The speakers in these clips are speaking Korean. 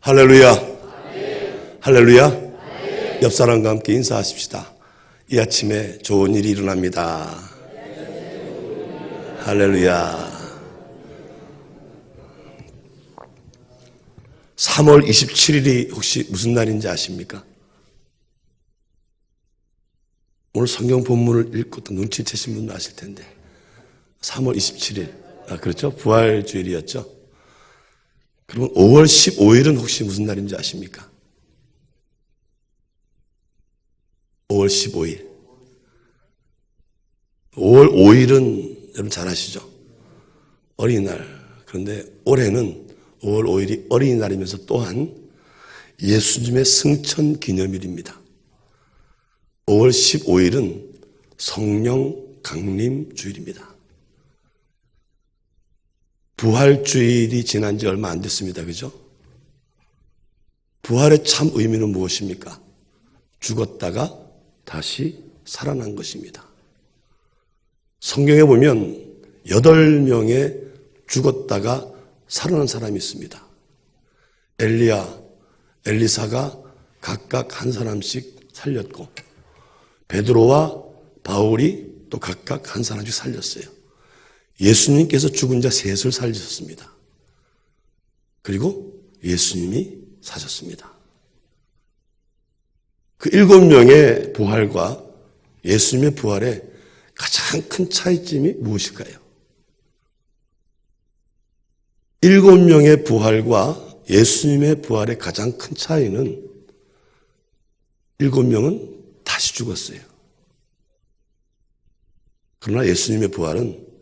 할렐루야. 할렐루야. 옆 사람과 함께 인사하십시다. 이 아침에 좋은 일이 일어납니다. 할렐루야. 3월 27일이 혹시 무슨 날인지 아십니까? 오늘 성경 본문을 읽고 또 눈치채신 분도 아실 텐데 3월 27일 그렇죠? 부활주일이었죠. 그러면 5월 15일은 혹시 무슨 날인지 아십니까? 5월 15일. 5월 5일은 여러분 잘 아시죠? 어린이날. 그런데 올해는 5월 5일이 어린이날이면서 또한 예수님의 승천 기념일입니다. 5월 15일은 성령 강림 주일입니다. 부활주일이 지난 지 얼마 안 됐습니다. 그죠? 부활의 참 의미는 무엇입니까? 죽었다가 다시 살아난 것입니다. 성경에 보면 8명의 죽었다가 살아난 사람이 있습니다. 엘리야, 엘리사가 각각 한 사람씩 살렸고 베드로와 바울이 또 각각 한 사람씩 살렸어요. 예수님께서 죽은 자 셋을 살리셨습니다. 그리고 예수님이 사셨습니다. 그 7명의 부활과 예수님의 부활의 가장 큰 차이점이 무엇일까요? 7명의 부활과 예수님의 부활의 가장 큰 차이는 7명은 다시 죽었어요. 그러나 예수님의 부활은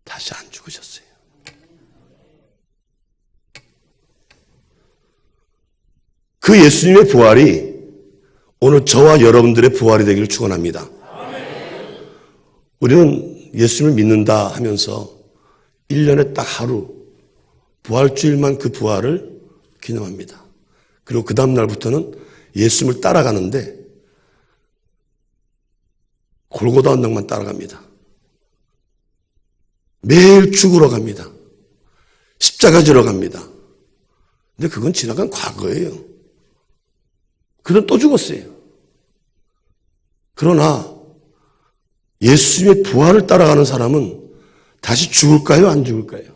다시 안 죽으셨어요. 그 예수님의 부활이 오늘 저와 여러분들의 부활이 되기를 축원합니다. 우리는 예수님을 믿는다 하면서 1년에 딱 하루 부활주일만 그 부활을 기념합니다. 그리고 그 다음 날부터는 예수님을 따라가는데 골고다 언덕만 따라갑니다. 매일 죽으러 갑니다. 십자가 지러 갑니다. 근데 그건 지나간 과거예요. 그는 또 죽었어요. 그러나 예수님의 부활을 따라가는 사람은 다시 죽을까요? 안 죽을까요?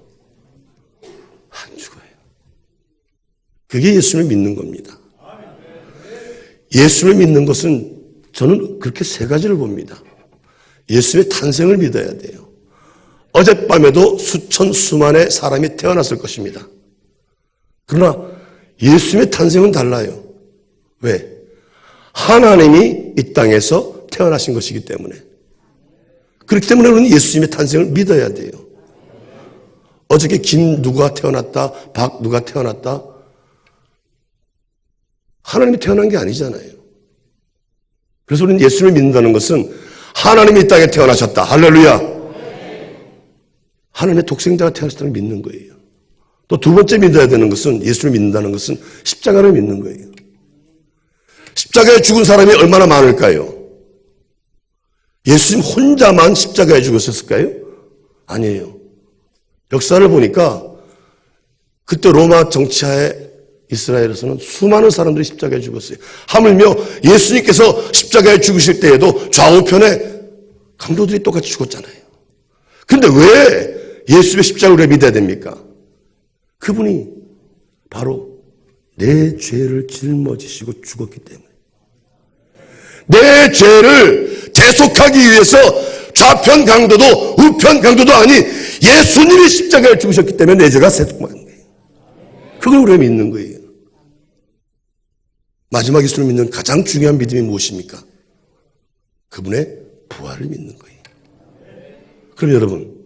안 죽어요. 그게 예수님을 믿는 겁니다. 예수님을 믿는 것은 저는 그렇게 세 가지를 봅니다. 예수님의 탄생을 믿어야 돼요. 어젯밤에도 수천 수만의 사람이 태어났을 것입니다. 그러나 예수님의 탄생은 달라요. 왜? 하나님이 이 땅에서 태어나신 것이기 때문에. 그렇기 때문에 우리는 예수님의 탄생을 믿어야 돼요. 어저께 김 누가 태어났다, 박 누가 태어났다. 하나님이 태어난 게 아니잖아요. 그래서 우리는 예수님을 믿는다는 것은 하나님이 이 땅에 태어나셨다. 할렐루야. 하나님의 독생자가 태어나셨다는 걸 믿는 거예요. 또 두 번째 믿어야 되는 것은 예수를 믿는다는 것은 십자가를 믿는 거예요. 십자가에 죽은 사람이 얼마나 많을까요? 예수님 혼자만 십자가에 죽으셨을까요? 아니에요. 역사를 보니까 그때 로마 정치하에 이스라엘에서는 수많은 사람들이 십자가에 죽었어요. 하물며 예수님께서 십자가에 죽으실 때에도 좌우편에 강도들이 똑같이 죽었잖아요. 그런데 왜 예수의 십자가를 믿어야 됩니까? 그분이 바로 내 죄를 짊어지시고 죽었기 때문에. 내 죄를 대속하기 위해서 좌편 강도도 우편 강도도 아닌 예수님이 십자가에 죽으셨기 때문에 내 죄가 대속받는 거예요. 그걸 우리가 믿는 거예요. 마지막 예수를 믿는 가장 중요한 믿음이 무엇입니까? 그분의 부활을 믿는 거예요. 그럼 여러분,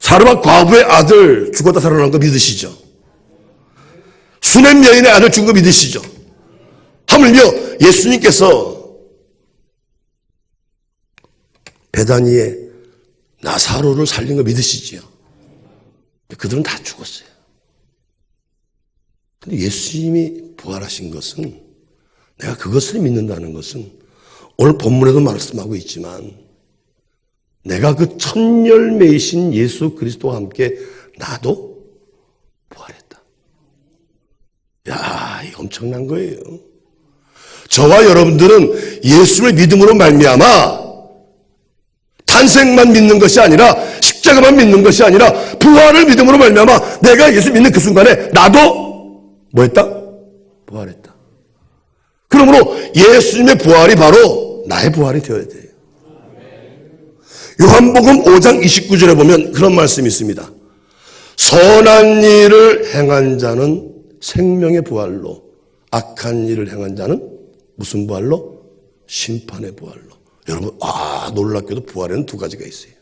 사르밧 과부의 아들 죽었다 살아난 거 믿으시죠? 수냄 여인의 아들 죽은 거 믿으시죠? 하물며 예수님께서 베다니에 나사로를 살린 거 믿으시지요? 그들은 다 죽었어요. 근데 예수님이 부활하신 것은, 내가 그것을 믿는다는 것은 오늘 본문에도 말씀하고 있지만 내가 그 첫 열매이신 예수 그리스도와 함께 나도 부활했다. 엄청난 거예요. 저와 여러분들은 예수를 믿음으로 말미암아 탄생만 믿는 것이 아니라 십자가만 믿는 것이 아니라 부활을 믿음으로 말미암아 내가 예수 믿는 그 순간에 나도 뭐했다? 부활했다. 그러므로 예수님의 부활이 바로 나의 부활이 되어야 돼요. 요한복음 5장 29절에 보면 그런 말씀이 있습니다. 선한 일을 행한 자는 생명의 부활로, 악한 일을 행한 자는 무슨 부활로? 심판의 부활로. 여러분, 놀랍게도 부활에는 두 가지가 있어요.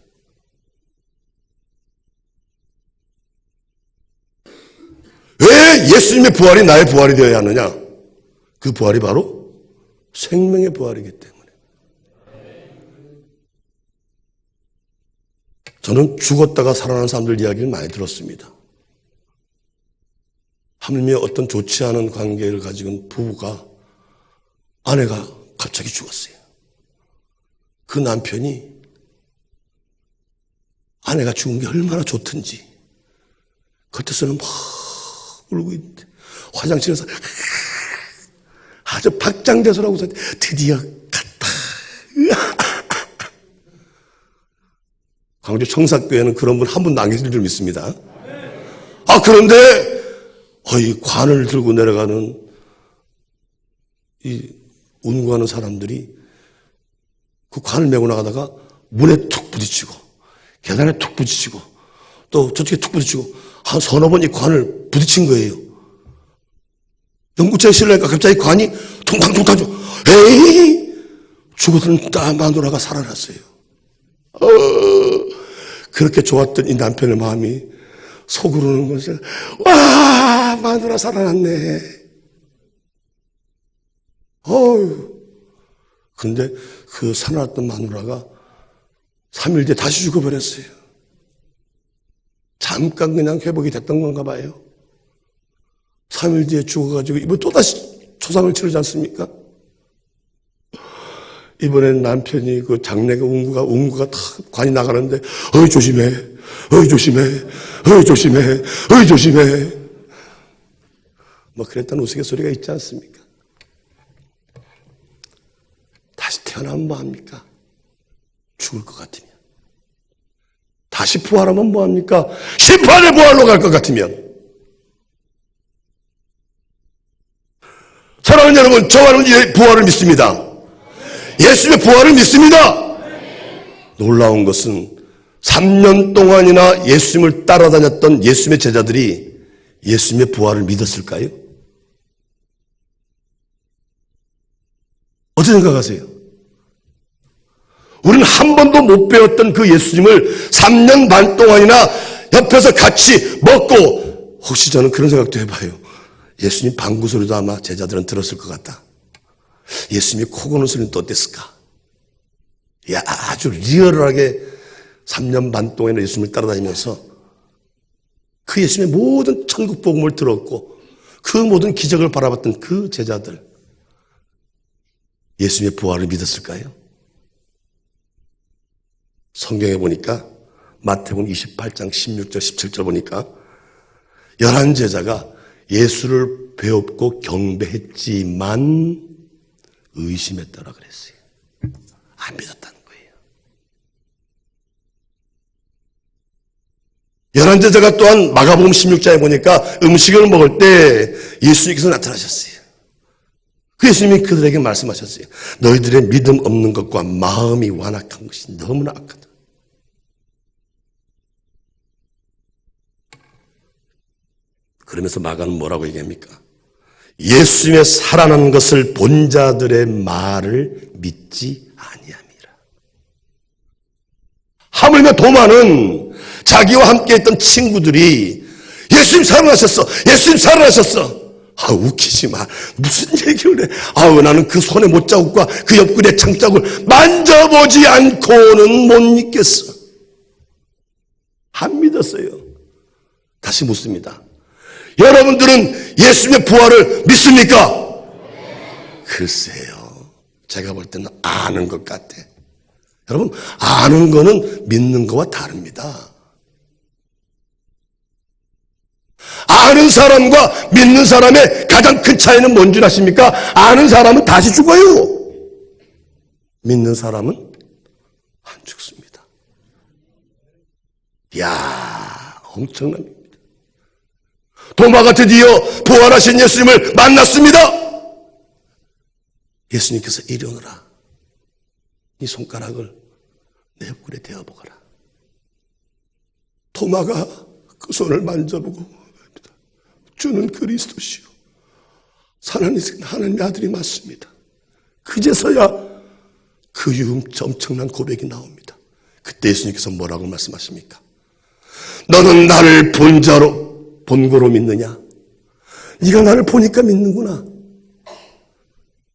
왜 예수님의 부활이 나의 부활이 되어야 하느냐? 그 부활이 바로 생명의 부활이기 때문에. 저는 죽었다가 살아난 사람들 이야기를 많이 들었습니다. 하물며 어떤 좋지 않은 관계를 가지고 있는 부부가 아내가 갑자기 죽었어요. 그 남편이 아내가 죽은 게 얼마나 좋든지 겉에서는 막 울고 있는데 화장실에서 아주 박장대소라고 드디어 갔다. 광주 청사교회는 그런 분 한 분도 안 계실 줄 믿습니다. 그런데 이 관을 들고 내려가는 이 운구하는 사람들이 그 관을 메고 나가다가 문에 툭 부딪히고 계단에 툭 부딪히고 또 저쪽에 툭 부딪히고 한 서너 번 이 관을 부딪힌 거예요. 연구차에 실려니까 갑자기 관이 통탕통탕 에이! 죽었던 마누라가 살아났어요. 그렇게 좋았던 이 남편의 마음이 속으로는 것을 와 마누라 살아났네. 근데 그 살아났던 마누라가 3일 뒤에 다시 죽어버렸어요. 잠깐 그냥 회복이 됐던 건가 봐요. 3일 뒤에 죽어가지고 이번에 또다시 초상을 치르지 않습니까? 이번엔 남편이 그 장례가 운구가 다 관이 나가는데 어이 조심해 뭐 그랬다는 우스갯소리가 있지 않습니까? 다시 태어나면 뭐합니까? 죽을 것 같으면. 다시 부활하면 뭐합니까? 심판의 부활로 갈 것 같으면. 사랑하는 여러분, 저와는 부활을 믿습니다. 예수님의 부활을 믿습니다. 놀라운 것은 3년 동안이나 예수님을 따라다녔던 예수님의 제자들이 예수님의 부활을 믿었을까요? 어떻게 생각하세요? 우리는 한 번도 못 배웠던 그 예수님을 3년 반 동안이나 옆에서 같이 먹고, 혹시 저는 그런 생각도 해봐요. 예수님 방구 소리도 아마 제자들은 들었을 것 같다. 예수님이 코 고는 소리는 또 어땠을까? 아주 리얼하게 3년 반 동안이나 예수님을 따라다니면서 그 예수님의 모든 천국 복음을 들었고 그 모든 기적을 바라봤던 그 제자들, 예수님의 부활을 믿었을까요? 성경에 보니까 마태복음 28장 16절 17절 보니까 11제자가 예수를 배웁고 경배했지만 의심했다라 그랬어요. 안 믿었다는 거예요. 11제자가 또한 마가복음 16장에 보니까 음식을 먹을 때 예수님께서 나타나셨어요. 그 예수님이 그들에게 말씀하셨어요. 너희들의 믿음 없는 것과 마음이 완악한 것이 너무나 악하다. 그러면서 마가는 뭐라고 얘기합니까? 예수님의 살아난 것을 본 자들의 말을 믿지 아니함이라. 하물며 도마는 자기와 함께 있던 친구들이 예수님 살아나셨어, 예수님 살아나셨어. 웃기지 마. 무슨 얘기를 해. 나는 그 손의 못자국과 그 옆구리의 창자국을 만져보지 않고는 못 믿겠어. 안 믿었어요. 다시 묻습니다. 여러분들은 예수님의 부활을 믿습니까? 글쎄요. 제가 볼 때는 아는 것 같아. 여러분, 아는 거는 믿는 거와 다릅니다. 아는 사람과 믿는 사람의 가장 큰 차이는 뭔지 아십니까? 아는 사람은 다시 죽어요. 믿는 사람은 안 죽습니다. 이야, 엄청난 겁니다. 도마가 드디어 부활하신 예수님을 만났습니다. 예수님께서 이리 오너라. 이 손가락을 내 옆구리에 대어보거라. 도마가 그 손을 만져보고 주는 그리스도시요 살아계신 하나님의 아들이 맞습니다. 그제서야 그 엄청난 고백이 나옵니다. 그때 예수님께서 뭐라고 말씀하십니까? 너는 나를 본거로 믿느냐? 네가 나를 보니까 믿는구나.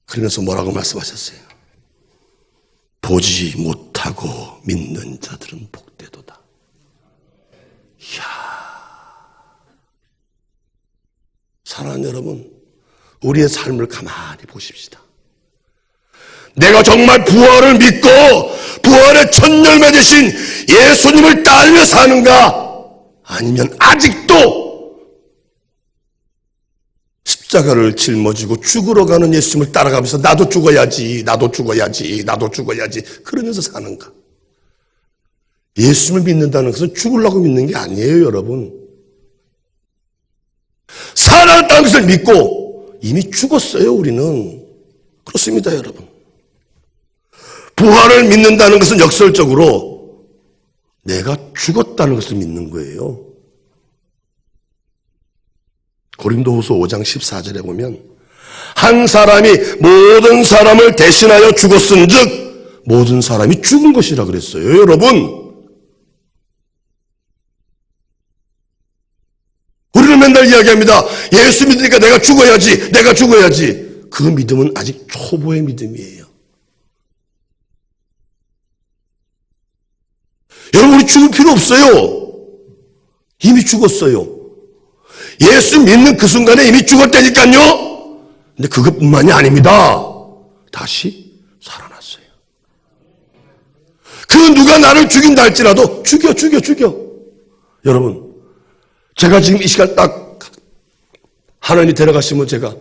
그러면서 뭐라고 말씀하셨어요? 보지 못하고 믿는 자들은 복되도다. 이야, 사랑하는 여러분, 우리의 삶을 가만히 보십시다. 내가 정말 부활을 믿고 부활의 첫 열매 되신 예수님을 따르며 사는가? 아니면 아직도 십자가를 짊어지고 죽으러 가는 예수님을 따라가면서 나도 죽어야지 그러면서 사는가? 예수님을 믿는다는 것은 죽으려고 믿는 게 아니에요, 여러분. 살아났다는 것을 믿고 이미 죽었어요, 우리는. 그렇습니다, 여러분. 부활을 믿는다는 것은 역설적으로 내가 죽었다는 것을 믿는 거예요. 고린도후서 5장 14절에 보면 한 사람이 모든 사람을 대신하여 죽었은즉 모든 사람이 죽은 것이라 그랬어요, 여러분. 우리는 맨날 이야기합니다. 예수 믿으니까 내가 죽어야지. 그 믿음은 아직 초보의 믿음이에요. 여러분, 우리 죽을 필요 없어요. 이미 죽었어요. 예수 믿는 그 순간에 이미 죽었다니까요. 근데 그것뿐만이 아닙니다. 다시 살아났어요. 그 누가 나를 죽인다 할지라도 죽여. 여러분, 제가 지금 이 시간 딱 하나님이 데려가시면 제가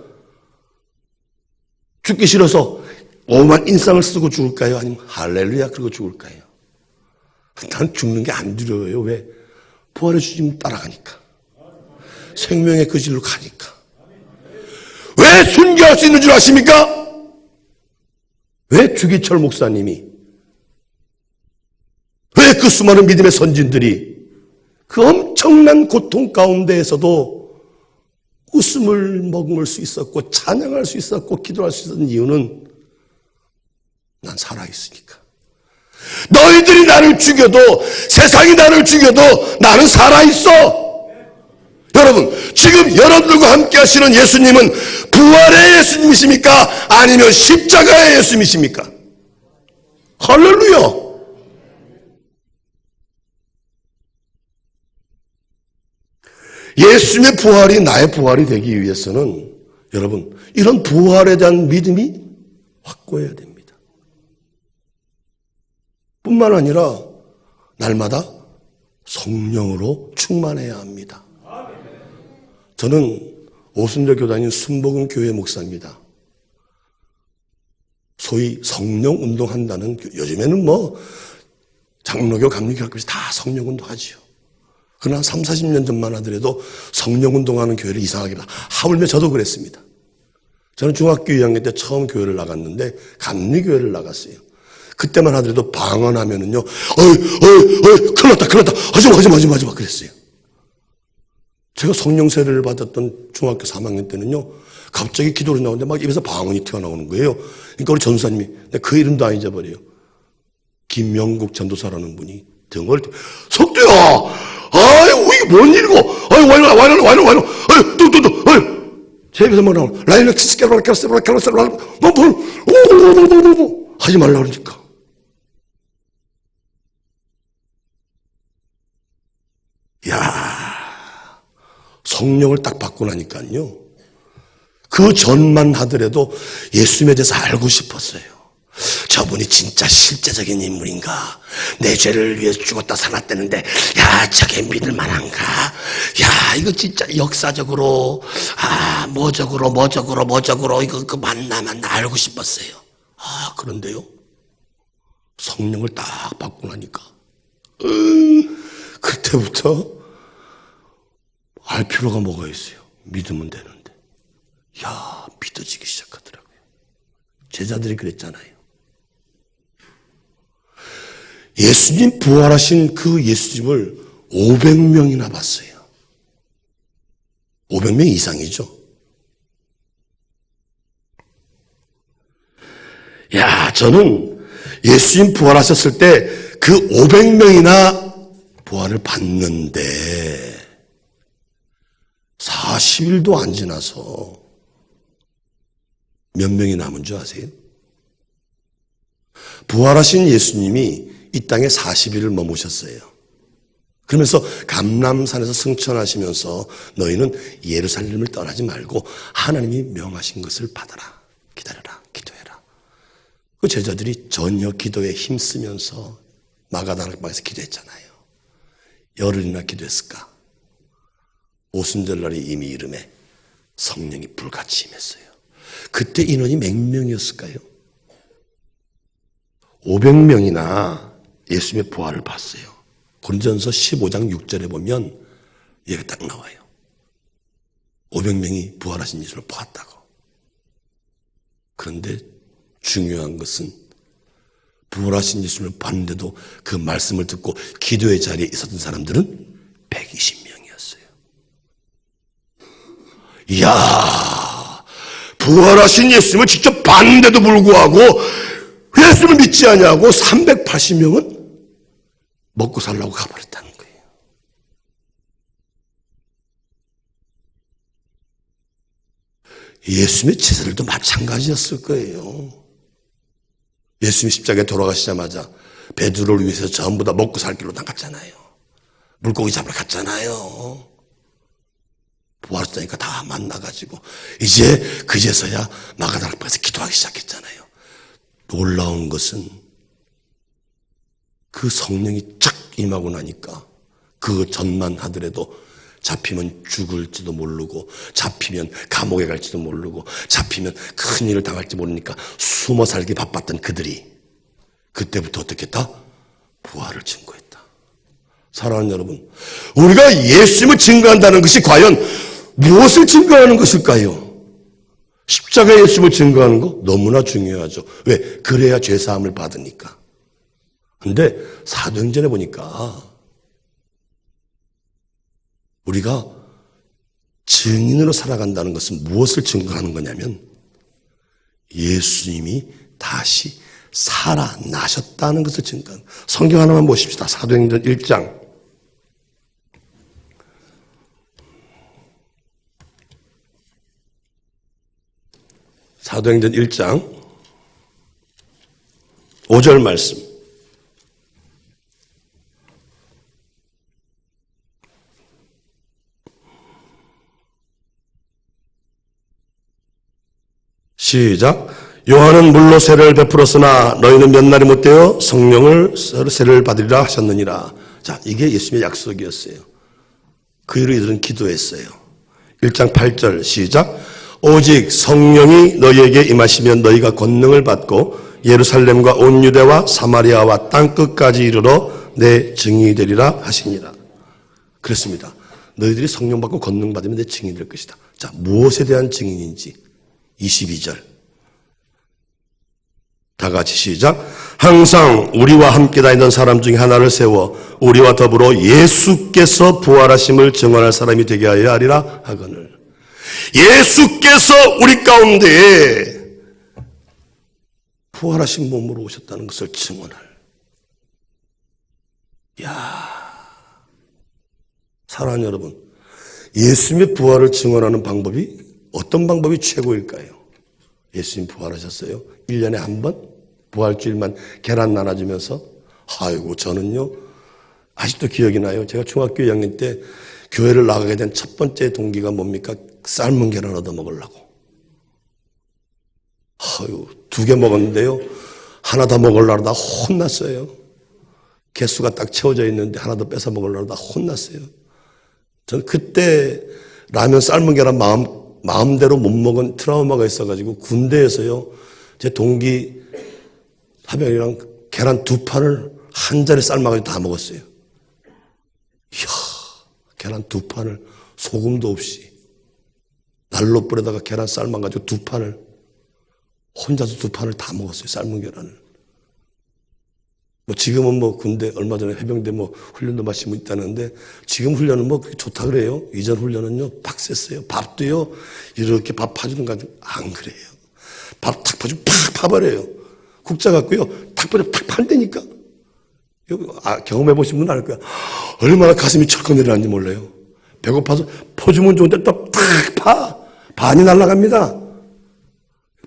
죽기 싫어서 오만 인상을 쓰고 죽을까요? 아니면 할렐루야 그러고 죽을까요? 난 죽는 게 안 두려워요. 왜? 부활의 주님 따라가니까. 생명의 그 길로 가니까. 왜 순교할 수 있는 줄 아십니까? 왜 주기철 목사님이, 왜 그 수많은 믿음의 선진들이 그 엄청난 고통 가운데에서도 웃음을 머금을 수 있었고 찬양할 수 있었고 기도할 수 있었던 이유는 난 살아있으니까. 너희들이 나를 죽여도, 세상이 나를 죽여도 나는 살아있어. 여러분, 지금 여러분들과 함께 하시는 예수님은 부활의 예수님이십니까? 아니면 십자가의 예수님이십니까? 할렐루야. 예수님의 부활이 나의 부활이 되기 위해서는 여러분, 이런 부활에 대한 믿음이 확고해야 됩니다. 뿐만 아니라 날마다 성령으로 충만해야 합니다. 저는 오순절 교단인 순복음 교회 목사입니다. 소위 성령 운동한다는, 요즘에는 장로교, 감리교 학교에서 다 성령 운동하지요. 그러나 30, 40년 전만 하더라도 성령 운동하는 교회를 이상하게 봐. 하물며 저도 그랬습니다. 저는 중학교 2학년 때 처음 교회를 나갔는데 감리교회를 나갔어요. 그때만 하더라도 방언하면은요, 큰일 났다. 하지마, 그랬어요. 제가 성령 세례를 받았던 중학교 3학년 때는요, 갑자기 기도를 나오는데 막 입에서 방언이 튀어나오는 거예요. 그러니까 우리 전도사님이, 그 이름도 안 잊어버려요. 김명국 전도사라는 분이 등을, 석두야! 이게 뭔 일이고? 와이너, 제 입에서 막 나오는, 라일렉스, 하지 말라 그러니까. 성령을 딱 받고 나니까요, 그 전만 하더라도 예수님에 대해서 알고 싶었어요. 저분이 진짜 실제적인 인물인가? 내 죄를 위해서 죽었다 살았다는데, 야, 저게 믿을 만한가? 야, 이거 진짜 역사적으로, 뭐적으로, 이거 그 맞나 알고 싶었어요. 그런데요. 성령을 딱 받고 나니까, 그때부터 알 필요가 뭐가 있어요? 믿으면 되는데. 야, 믿어지기 시작하더라고요. 제자들이 그랬잖아요. 예수님 부활하신 그 예수님을 500명이나 봤어요. 500명 이상이죠. 야, 저는 예수님 부활하셨을 때 그 500명이나 부활을 봤는데 40일도 안 지나서 몇 명이 남은 줄 아세요? 부활하신 예수님이 이 땅에 40일을 머무셨어요. 그러면서 감람산에서 승천하시면서 너희는 예루살렘을 떠나지 말고 하나님이 명하신 것을 받아라. 기다려라. 기도해라. 그 제자들이 전혀 기도에 힘쓰면서 마가다락방에서 기도했잖아요. 열흘이나 기도했을까? 오순절날이 이미 이름에 성령이 불같이 임했어요. 그때 인원이 몇 명이었을까요? 500명이나 예수님의 부활을 봤어요. 고린도전서 15장 6절에 보면 얘가 딱 나와요. 500명이 부활하신 예수를 보았다고. 그런데 중요한 것은 부활하신 예수를 봤는데도 그 말씀을 듣고 기도의 자리에 있었던 사람들은 120명이었어요. 이야, 부활하신 예수님을 직접 봤는데도 불구하고 예수님을 믿지 않냐고 380명은 먹고 살라고 가버렸다는 거예요. 예수님의 제자들도 마찬가지였을 거예요. 예수님이 십자가에 돌아가시자마자 베드로를 위해서 전부 다 먹고 살 길로 나갔잖아요. 물고기 잡으러 갔잖아요. 부활했다니까 다 만나가지고 이제 그제서야 마가다락방에서 기도하기 시작했잖아요. 놀라운 것은 그 성령이 쫙 임하고 나니까 그 전만 하더라도 잡히면 죽을지도 모르고 잡히면 감옥에 갈지도 모르고 잡히면 큰일을 당할지 모르니까 숨어 살기 바빴던 그들이 그때부터 어떻게 했다? 부활을 증거했다. 사랑하는 여러분, 우리가 예수님을 증거한다는 것이 과연 무엇을 증거하는 것일까요? 십자가의 예수님을 증거하는 거 너무나 중요하죠. 왜? 그래야 죄사함을 받으니까. 근데 사도행전에 보니까 우리가 증인으로 살아간다는 것은 무엇을 증거하는 거냐면 예수님이 다시 살아나셨다는 것을 증거하는 거예요. 성경 하나만 보십시다. 사도행전 1장. 사도행전 1장 5절 말씀. 시작. 요한은 물로 세례를 베풀었으나 너희는 몇 날이 못되어 성령을 세례를 받으리라 하셨느니라. 자, 이게 예수님의 약속이었어요. 그 이후로 이들은 기도했어요. 1장 8절 시작. 오직 성령이 너희에게 임하시면 너희가 권능을 받고 예루살렘과 온 유대와 사마리아와 땅끝까지 이르러 내 증인이 되리라 하시니라. 그렇습니다. 너희들이 성령 받고 권능 받으면 내 증인이 될 것이다. 자, 무엇에 대한 증인인지 22절 다 같이 시작. 항상 우리와 함께 다니던 사람 중에 하나를 세워 우리와 더불어 예수께서 부활하심을 증언할 사람이 되게 하여야 하리라 하거늘. 예수께서 우리 가운데 부활하신 몸으로 오셨다는 것을 증언할. 이야, 사랑하는 여러분, 예수님의 부활을 증언하는 방법이 어떤 방법이 최고일까요? 예수님 부활하셨어요. 1년에 한 번 부활주일만 계란 나눠주면서. 아이고, 저는요 아직도 기억이 나요. 제가 중학교 2학년 때 교회를 나가게 된 첫 번째 동기가 뭡니까? 삶은 계란 얻어 먹으려고. 아유, 2개 먹었는데요. 하나 더 먹으려고 다 혼났어요. 개수가 딱 채워져 있는데 하나 더 뺏어 먹으려고 다 혼났어요. 전 그때 라면 삶은 계란 마음대로 못 먹은 트라우마가 있어가지고 군대에서요, 제 동기 사병이랑 계란 2판을 한 자리 삶아가지고 다 먹었어요. 이야, 계란 2판을 소금도 없이 난로 불에다가 계란 삶아가지고 2판을 혼자서 2판을 다 먹었어요. 삶은 계란을. 뭐 지금은 뭐 군대 얼마 전에 해병대 뭐 훈련도 마치고 있다는데 지금 훈련은 뭐 좋다 그래요. 이전 훈련은요 빡셌어요. 밥도요 이렇게 밥 파주는 거 안 그래요. 밥 탁 파주고 팍 파버려요. 국자 갖고요 탁 파주고 팍 판다니까. 경험해 보신 분은 알 거야. 얼마나 가슴이 철컥 내려가는지 몰라요. 배고파서 퍼주면 좋은데 또 탁 파. 반이 날아갑니다.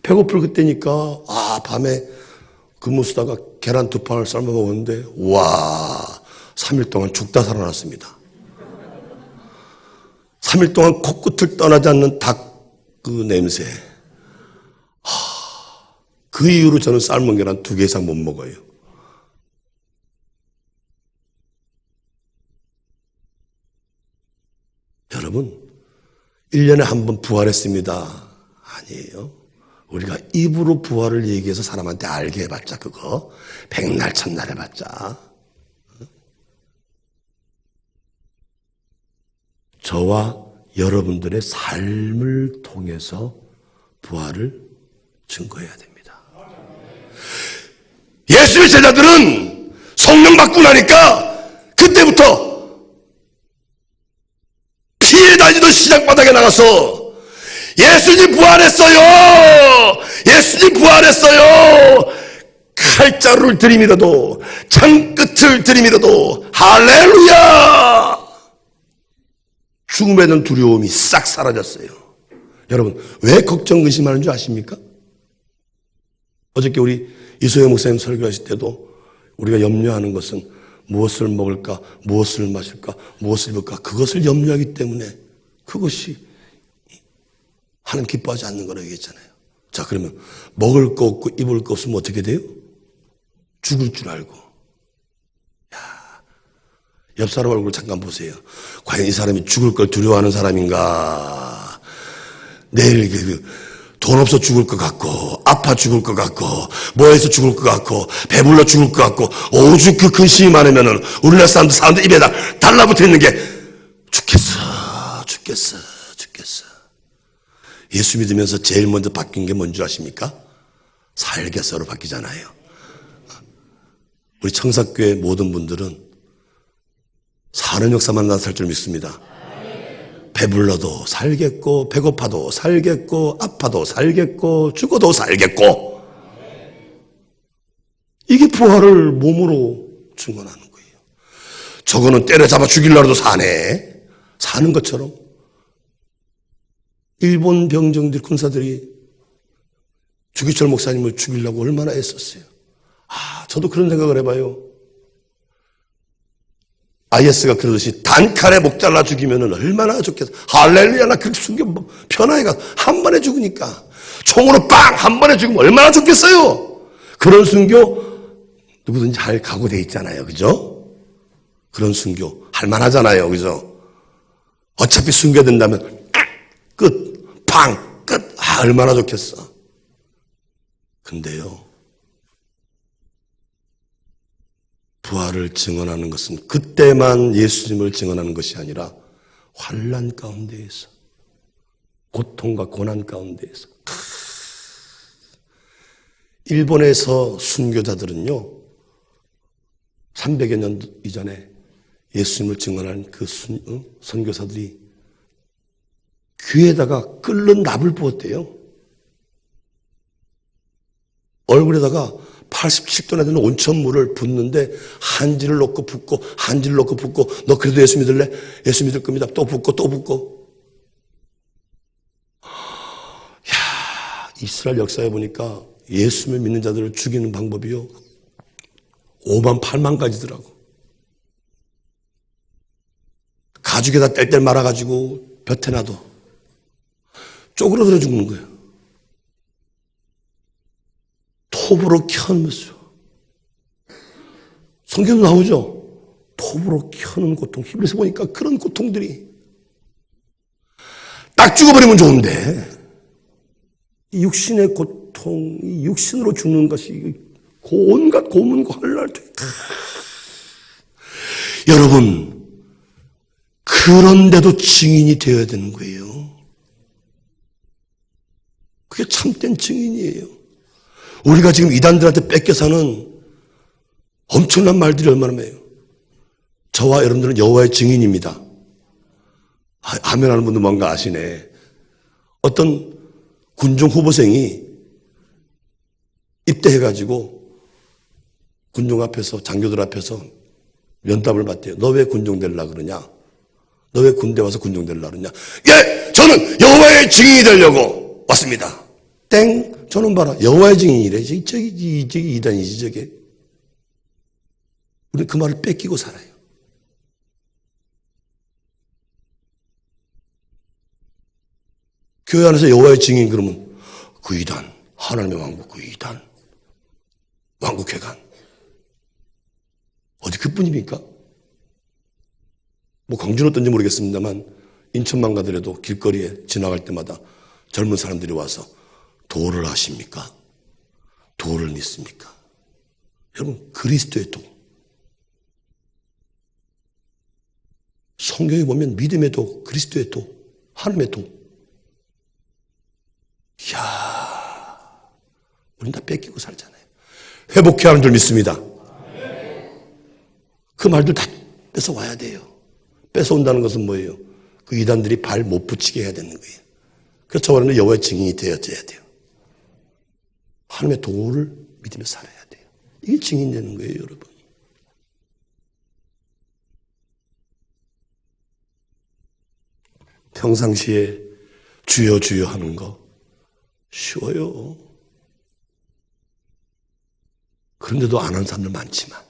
배고플 그때니까 밤에 근무 쓰다가 계란 2판을 삶아 먹었는데 와 3일 동안 죽다 살아났습니다. 3일 동안 코끝을 떠나지 않는 닭 그 냄새. 그 이후로 저는 삶은 계란 2개 이상 못 먹어요. 여러분 1년에 한 번 부활했습니다. 아니에요. 우리가 입으로 부활을 얘기해서 사람한테 알게 해봤자 그거 백날 첫날 해봤자 저와 여러분들의 삶을 통해서 부활을 증거해야 됩니다. 예수의 제자들은 성령 받고 나니까 그때부터 피해 다니던 시장바닥에 나가서 예수님 부활했어요! 예수님 부활했어요! 칼자루를 들이밀어도 창끝을 들이밀어도 할렐루야! 죽음에 대한 두려움이 싹 사라졌어요. 여러분 왜 걱정 의심하는 줄 아십니까? 어저께 우리 이소영 목사님 설교하실 때도 우리가 염려하는 것은 무엇을 먹을까, 무엇을 마실까, 무엇을 입을까 그것을 염려하기 때문에 그것이 하나님 기뻐하지 않는 거라고 얘기했잖아요. 자 그러면 먹을 거 없고 입을 거 없으면 어떻게 돼요? 죽을 줄 알고. 옆 사람 얼굴 잠깐 보세요. 과연 이 사람이 죽을 걸 두려워하는 사람인가? 내일 돈 없어 죽을 것 같고 아파 죽을 것 같고 뭐해서 죽을 것 같고 배불러 죽을 것 같고 오죽 그 근심이 많으면은 우리나라 사람들 입에다 달라붙어 있는 게 죽겠어. 예수 믿으면서 제일 먼저 바뀐 게 뭔지 아십니까? 살겠어로 바뀌잖아요. 우리 청사교회 모든 분들은 사는 역사만 나살 줄 믿습니다. 배불러도 살겠고 배고파도 살겠고 아파도 살겠고 죽어도 살겠고 이게 부활을 몸으로 증언하는 거예요. 저거는 때려잡아 죽이려고도 사네. 사는 것처럼 일본 병정들 군사들이 주기철 목사님을 죽이려고 얼마나 애썼어요. 저도 그런 생각을 해봐요. IS가 그러듯이 단칼에 목 잘라 죽이면 얼마나 좋겠어. 할렐루야, 나 그렇게 숨겨 편하게 가. 한 번에 죽으니까. 총으로 빵! 한 번에 죽으면 얼마나 좋겠어요. 그런 순교 누구든지 할 각오돼 있잖아요. 그죠? 그런 순교 할만하잖아요. 그죠? 어차피 순교된다면 끝! 팡! 끝! 얼마나 좋겠어. 근데요, 부활을 증언하는 것은 그때만 예수님을 증언하는 것이 아니라 환난 가운데에서, 고통과 고난 가운데에서. 일본에서 순교자들은요 300여 년 이전에 예수님을 증언한 그 선교사들이 귀에다가 끓는 납을 부었대요. 얼굴에다가 87도나 되는 온천물을 붓는데 한지를 넣고 붓고 한지를 넣고 붓고, 너 그래도 예수 믿을래? 예수 믿을 겁니다. 또 붓고 또 붓고. 이스라엘 역사에 보니까 예수를 믿는 자들을 죽이는 방법이요 5만 8만 가지더라고. 가죽에다 뗄뗄 말아가지고 볕에 놔도 쪼그러들어 죽는 거예요. 톱으로 켜면서 성경도 나오죠. 톱으로 켜는 고통. 히브리서 보니까 그런 고통들이 딱 죽어버리면 좋은데 이 육신의 고통, 이 육신으로 죽는 것이 온갖 고문과 헐날 때 여러분 그런데도 증인이 되어야 되는 거예요. 그게 참된 증인이에요. 우리가 지금 이단들한테 뺏겨사는 엄청난 말들이 얼마나 많아요. 저와 여러분들은 여호와의 증인입니다. 아멘 하는 분도 뭔가 아시네. 어떤 군종 후보생이 입대해가지고 군종 앞에서, 장교들 앞에서 면담을 받대요. 너 왜 군종 되려고 그러냐? 너 왜 군대 와서 군종 되려고 그러냐? 예! 저는 여호와의 증인이 되려고 왔습니다. 땡! 저는 봐라. 여호와의 증인이래. 저기 이단이지, 저게. 우리는 그 말을 뺏기고 살아요. 교회 안에서 여호와의 증인 그러면 그 이단, 하나님의 왕국 그 이단, 왕국회관. 어디 그뿐입니까? 뭐 광주는 어떤지 모르겠습니다만 인천만 가더라도 길거리에 지나갈 때마다 젊은 사람들이 와서 도를 아십니까? 도를 믿습니까? 여러분 그리스도의 도. 성경에 보면 믿음의 도, 그리스도의 도, 하나님의 도. 이야, 우린 다 뺏기고 살잖아요. 회복해야 하는 줄 믿습니다. 그 말들 다 뺏어와야 돼요. 뺏어온다는 것은 뭐예요? 그 이단들이 발 못 붙이게 해야 되는 거예요. 그래서 저와는 여호와의 증인이 되어져야 돼요. 하나님의 도를 믿으며 살아야 돼요. 이게 증인되는 거예요, 여러분. 평상시에 주여 주여 하는 거 쉬워요. 그런데도 안 하는 사람들 많지만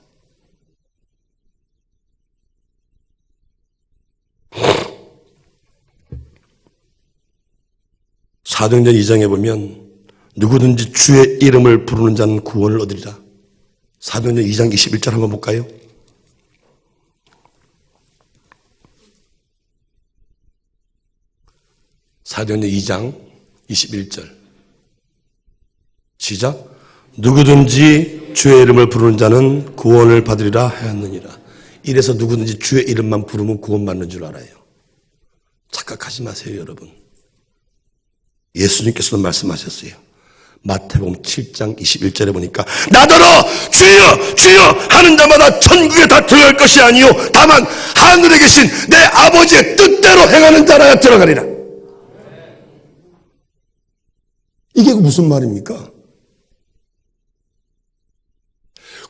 사도행전 2장에 보면 누구든지 주의 이름을 부르는 자는 구원을 얻으리라. 사도행전 2장 21절 한번 볼까요? 사도행전 2장 21절 시작. 누구든지 주의 이름을 부르는 자는 구원을 받으리라 하였느니라. 이래서 누구든지 주의 이름만 부르면 구원받는 줄 알아요. 착각하지 마세요, 여러분. 예수님께서도 말씀하셨어요. 마태복음 7장 21절에 보니까 나더러 주여 주여 하는 자마다 천국에 다 들어갈 것이 아니요 다만 하늘에 계신 내 아버지의 뜻대로 행하는 자라야 들어가리라. 이게 무슨 말입니까?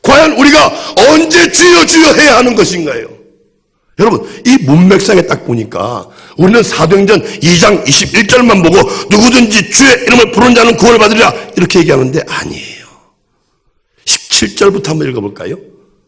과연 우리가 언제 주여 주여 해야 하는 것인가요? 여러분 이 문맥상에 딱 보니까 우리는 사도행전 2장 21절만 보고 누구든지 주의 이름을 부르는 자는 구원을 받으리라 이렇게 얘기하는데 아니에요. 17절부터 한번 읽어볼까요?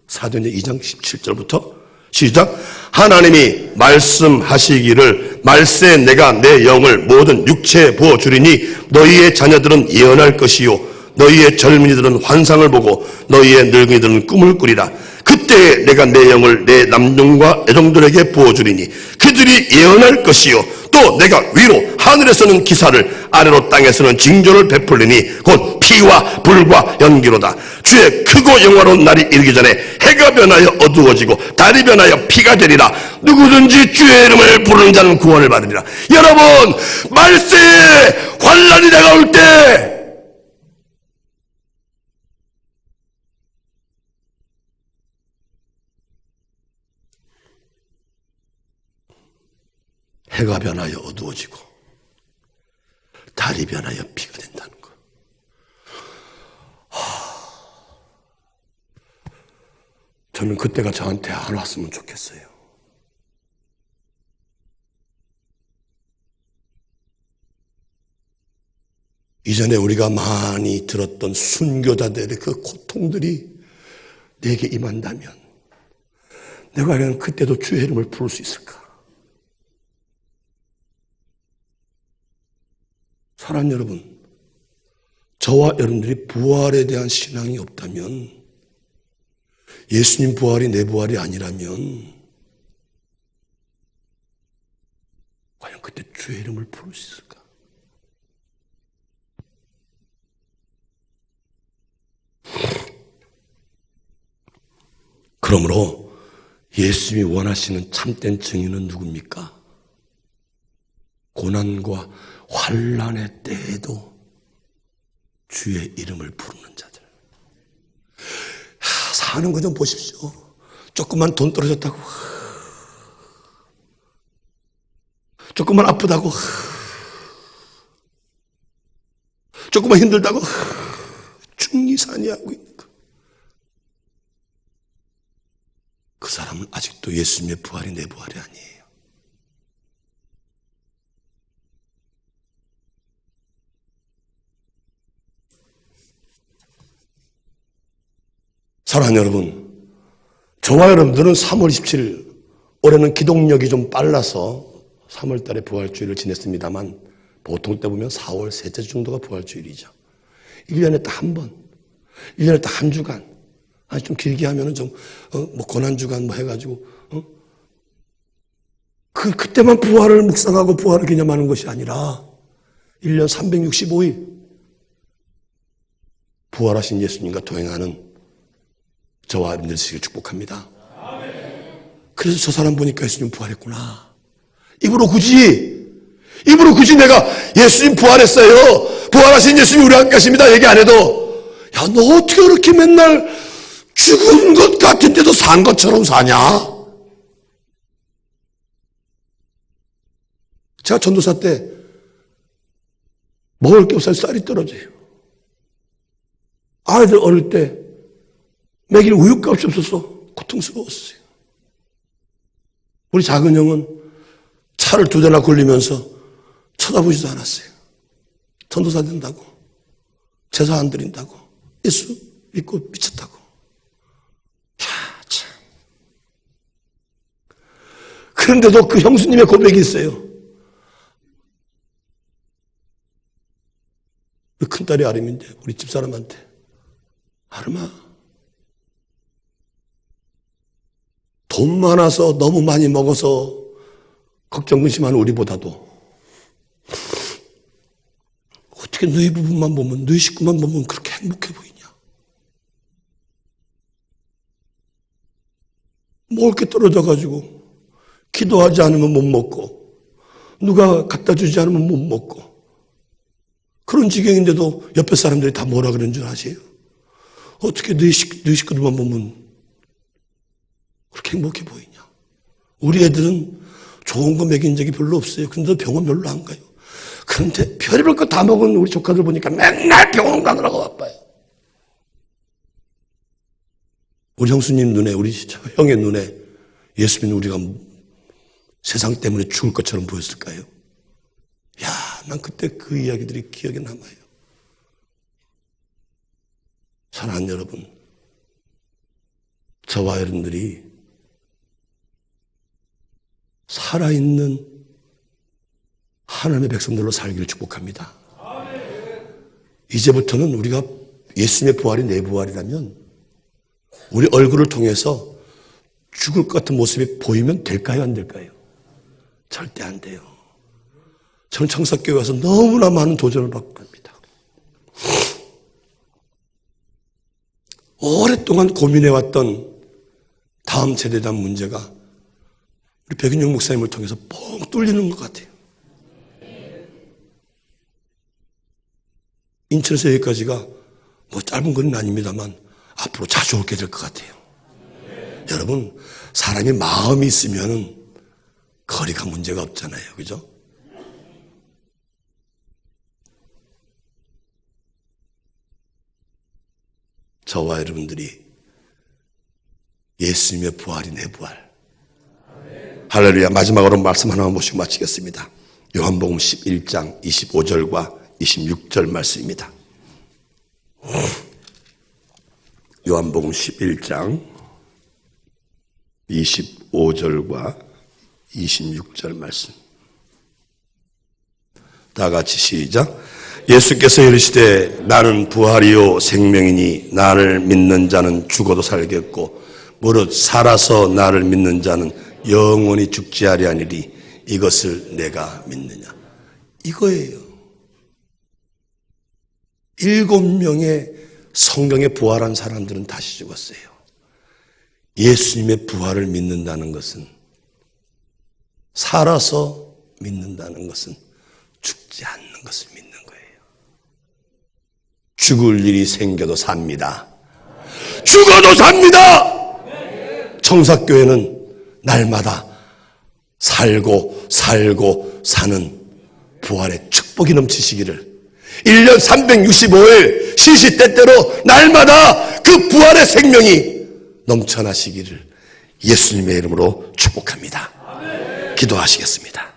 사도행전 2장 17절부터 시작. 하나님이 말씀하시기를 말세 내가 내 영을 모든 육체에 부어주리니 너희의 자녀들은 예언할 것이요 너희의 젊은이들은 환상을 보고 너희의 늙은이들은 꿈을 꾸리라. 그때에 내가 내 영을 내 남종과 애종들에게 부어주리니 그들이 예언할 것이요 또 내가 위로 하늘에서는 기사를 아래로 땅에서는 징조를 베풀리니 곧 피와 불과 연기로다. 주의 크고 영화로운 날이 이르기 전에 해가 변하여 어두워지고 달이 변하여 피가 되리라. 누구든지 주의 이름을 부르는 자는 구원을 받으리라. 여러분 말세에 환난이 다가올 때 해가 변하여 어두워지고 달이 변하여 피가 된다는 거. 저는 그때가 저한테 안 왔으면 좋겠어요. 이전에 우리가 많이 들었던 순교자들의 그 고통들이 내게 임한다면 내가 과연 그때도 주의 이름을 부를 수 있을까? 사랑하는 여러분, 저와 여러분들이 부활에 대한 신앙이 없다면, 예수님 부활이 내 부활이 아니라면 과연 그때 주의 이름을 부를 수 있을까? 그러므로 예수님이 원하시는 참된 증인은 누굽니까? 고난과 환난의 때에도 주의 이름을 부르는 자들. 사는 거 좀 보십시오. 조금만 돈 떨어졌다고, 조금만 아프다고, 조금만 힘들다고 중리산이하고 있는 거. 그 사람은 아직도 예수님의 부활이 내 부활이 아니에요. 사랑하는 여러분, 저와 여러분들은 3월 27일, 올해는 기독력이 좀 빨라서 3월 달에 부활주일을 지냈습니다만, 보통 때 보면 4월 셋째 주 정도가 부활주일이죠. 1년에 딱 한 번, 1년에 딱 한 주간, 아니 좀 길게 하면은 좀, 고난주간 해가지고, 그때만 부활을 묵상하고 부활을 기념하는 것이 아니라, 1년 365일, 부활하신 예수님과 동행하는 저와 여러분들 되시길 축복합니다. 그래서 저 사람 보니까 예수님 부활했구나. 입으로 굳이 내가 예수님 부활했어요, 부활하신 예수님 우리 함께 하십니다 얘기 안 해도, 야, 너 어떻게 그렇게 맨날 죽은 것 같은데도 산 것처럼 사냐? 제가 전도사 때 먹을 게 없어서 쌀이 떨어져요. 아이들 어릴 때 먹일 우유값이 없어서 고통스러웠어요. 우리 작은 형은 차를 2대나 굴리면서 쳐다보지도 않았어요. 전도사 된다고, 제사 안 드린다고, 예수 믿고 미쳤다고. 야, 참. 그런데도 그 형수님의 고백이 있어요. 우리 큰딸이 아름인데 우리 집사람한테, 아름아, 돈 많아서 너무 많이 먹어서 걱정 근심하는 우리보다도 어떻게 너희 부부만 보면, 너희 식구만 보면 그렇게 행복해 보이냐? 먹을 게 떨어져가지고 기도하지 않으면 못 먹고, 누가 갖다 주지 않으면 못 먹고, 그런 지경인데도 옆에 사람들이 다 뭐라 그러는 줄 아세요? 어떻게 너희 식구들만 보면 그렇게 행복해 보이냐? 우리 애들은 좋은 거 먹인 적이 별로 없어요. 근데 병원 별로 안 가요. 그런데 별의별 거 다 먹은 우리 조카들 보니까 맨날 병원 가느라고 바빠요. 우리 형수님 눈에, 우리 형의 눈에 예수님은 우리가 세상 때문에 죽을 것처럼 보였을까요? 야, 난 그때 그 이야기들이 기억에 남아요. 사랑하는 여러분, 저와 여러분들이 살아있는 하나님의 백성들로 살기를 축복합니다. 이제부터는 우리가 예수님의 부활이 내 부활이라면 우리 얼굴을 통해서 죽을 것 같은 모습이 보이면 될까요, 안 될까요? 절대 안 돼요. 저는 청사교회 와서 너무나 많은 도전을 받고 갑니다. 오랫동안 고민해왔던 다음 세대에 대한 문제가 우리 백인영 목사님을 통해서 뻥 뚫리는 것 같아요. 인천에서 여기까지가 뭐 짧은 거리는 아닙니다만 앞으로 자주 오게 될 것 같아요. 여러분, 사람이 마음이 있으면 거리가 문제가 없잖아요. 그죠? 저와 여러분들이 예수님의 부활이 내 부활. 할렐루야. 마지막으로 말씀 하나만 모시고 마치겠습니다. 요한복음 11장 25절과 26절 말씀입니다. 요한복음 11장 25절과 26절 말씀. 다 같이 시작. 예수께서 이르시되 나는 부활이요 생명이니 나를 믿는 자는 죽어도 살겠고 무릇 살아서 나를 믿는 자는 영원히 죽지 아니하리니 이것을 내가 믿느냐. 이거예요. 7명의 성경에 부활한 사람들은 다시 죽었어요. 예수님의 부활을 믿는다는 것은, 살아서 믿는다는 것은 죽지 않는 것을 믿는 거예요. 죽을 일이 생겨도 삽니다. 죽어도 삽니다. 청사교회는 날마다 살고 사는 부활의 축복이 넘치시기를, 1년 365일 시시때때로 날마다 그 부활의 생명이 넘쳐나시기를 예수님의 이름으로 축복합니다. 기도하시겠습니다.